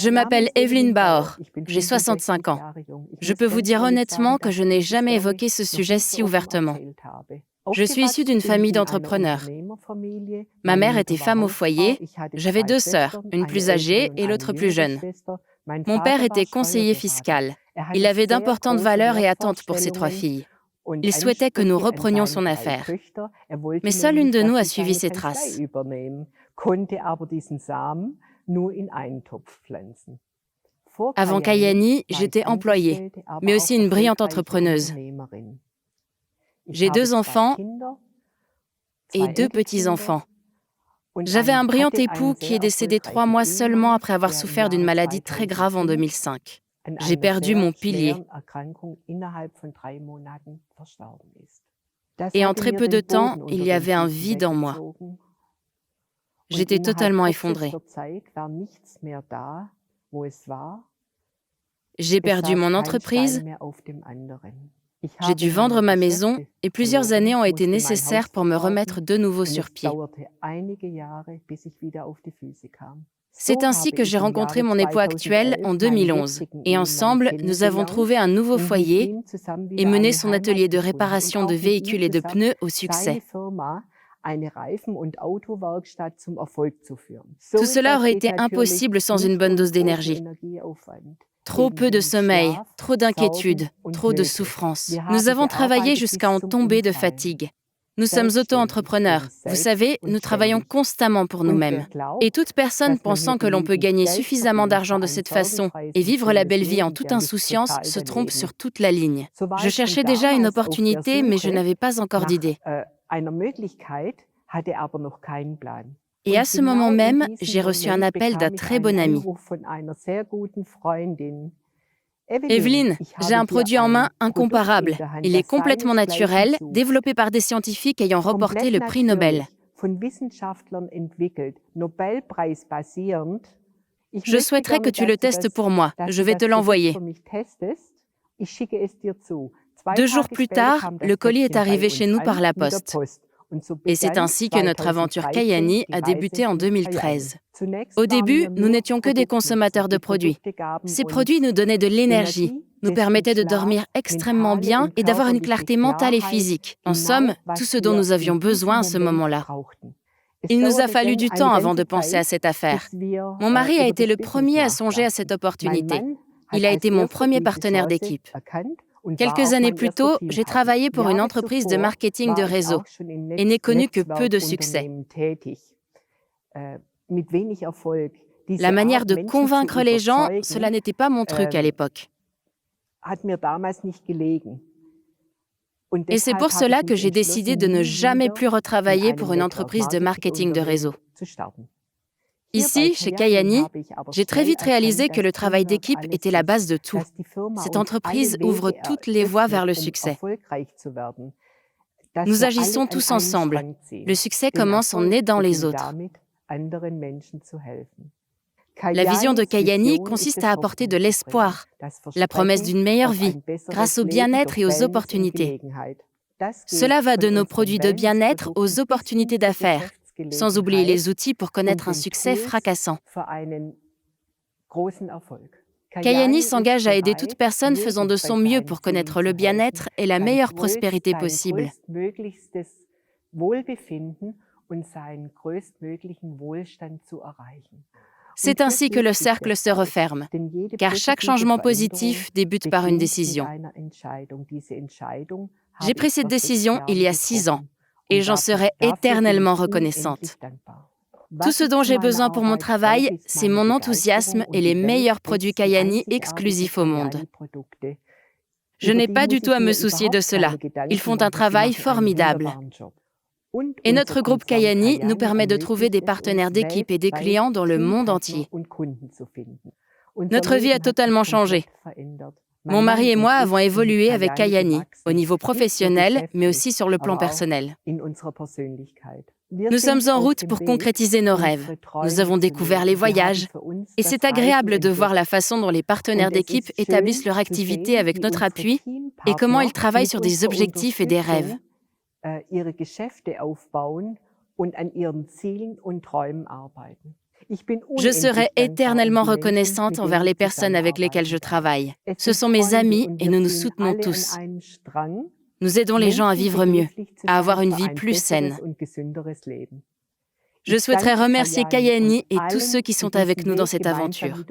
Je m'appelle Evelyn Baor, j'ai 65 ans. Je peux vous dire honnêtement que je n'ai jamais évoqué ce sujet si ouvertement. Je suis issue d'une famille d'entrepreneurs. Ma mère était femme au foyer, j'avais 2 sœurs, une plus âgée et l'autre plus jeune. Mon père était conseiller fiscal. Il avait d'importantes valeurs et attentes pour ses 3 filles. Il souhaitait que nous reprenions son affaire. Mais seule une de nous a suivi ses traces. Avant Kayani, j'étais employée, mais aussi une brillante entrepreneuse. J'ai 2 enfants et 2 petits-enfants. J'avais un brillant époux qui est décédé 3 mois seulement après avoir souffert d'une maladie très grave en 2005. J'ai perdu mon pilier. Et en très peu de temps, il y avait un vide en moi. J'étais totalement effondrée. J'ai perdu mon entreprise, j'ai dû vendre ma maison et plusieurs années ont été nécessaires pour me remettre de nouveau sur pied. C'est ainsi que j'ai rencontré mon époux actuel en 2011 et ensemble, nous avons trouvé un nouveau foyer et mené son atelier de réparation de véhicules et de pneus au succès. Tout cela aurait été impossible sans une bonne dose d'énergie. Trop peu de sommeil, trop d'inquiétude, trop de souffrance. Nous avons travaillé jusqu'à en tomber de fatigue. Nous sommes auto-entrepreneurs. Vous savez, nous travaillons constamment pour nous-mêmes. Et toute personne pensant que l'on peut gagner suffisamment d'argent de cette façon et vivre la belle vie en toute insouciance se trompe sur toute la ligne. Je cherchais déjà une opportunité, mais je n'avais pas encore d'idée. Et à ce moment même, j'ai reçu un appel d'un très bon ami. Evelyne, j'ai un produit en main incomparable. Il est complètement naturel, développé par des scientifiques ayant remporté le prix Nobel. Je souhaiterais que tu le testes pour moi. Je vais te l'envoyer. 2 jours plus tard, le colis est arrivé chez nous par la poste. Et c'est ainsi que notre aventure Kayani a débuté en 2013. Au début, nous n'étions que des consommateurs de produits. Ces produits nous donnaient de l'énergie, nous permettaient de dormir extrêmement bien et d'avoir une clarté mentale et physique. En somme, tout ce dont nous avions besoin à ce moment-là. Il nous a fallu du temps avant de penser à cette affaire. Mon mari a été le premier à songer à cette opportunité. Il a été mon premier partenaire d'équipe. Quelques années plus tôt, j'ai travaillé pour une entreprise de marketing de réseau et n'ai connu que peu de succès. La manière de convaincre les gens, cela n'était pas mon truc à l'époque. Et c'est pour cela que j'ai décidé de ne jamais plus retravailler pour une entreprise de marketing de réseau. Ici, chez Kayani, j'ai très vite réalisé que le travail d'équipe était la base de tout. Cette entreprise ouvre toutes les voies vers le succès. Nous agissons tous ensemble. Le succès commence en aidant les autres. La vision de Kayani consiste à apporter de l'espoir, la promesse d'une meilleure vie, grâce au bien-être et aux opportunités. Cela va de nos produits de bien-être aux opportunités d'affaires, sans oublier les outils pour connaître un succès fracassant. Kayani s'engage à aider toute personne faisant de son mieux pour connaître le bien-être et la meilleure prospérité possible. C'est ainsi que le cercle se referme, car chaque changement positif débute par une décision. J'ai pris cette décision il y a 6 ans. Et j'en serai éternellement reconnaissante. Tout ce dont j'ai besoin pour mon travail, c'est mon enthousiasme et les meilleurs produits Kayani exclusifs au monde. Je n'ai pas du tout à me soucier de cela. Ils font un travail formidable. Et notre groupe Kayani nous permet de trouver des partenaires d'équipe et des clients dans le monde entier. Notre vie a totalement changé. Mon mari et moi avons évolué avec Kayani, au niveau professionnel, mais aussi sur le plan personnel. Nous sommes en route pour concrétiser nos rêves. Nous avons découvert les voyages. Et c'est agréable de voir la façon dont les partenaires d'équipe établissent leur activité avec notre appui et comment ils travaillent sur des objectifs et des rêves. Je serai éternellement reconnaissante envers les personnes avec lesquelles je travaille. Ce sont mes amis et nous nous soutenons tous. Nous aidons les gens à vivre mieux, à avoir une vie plus saine. Je souhaiterais remercier Kayani et tous ceux qui sont avec nous dans cette aventure.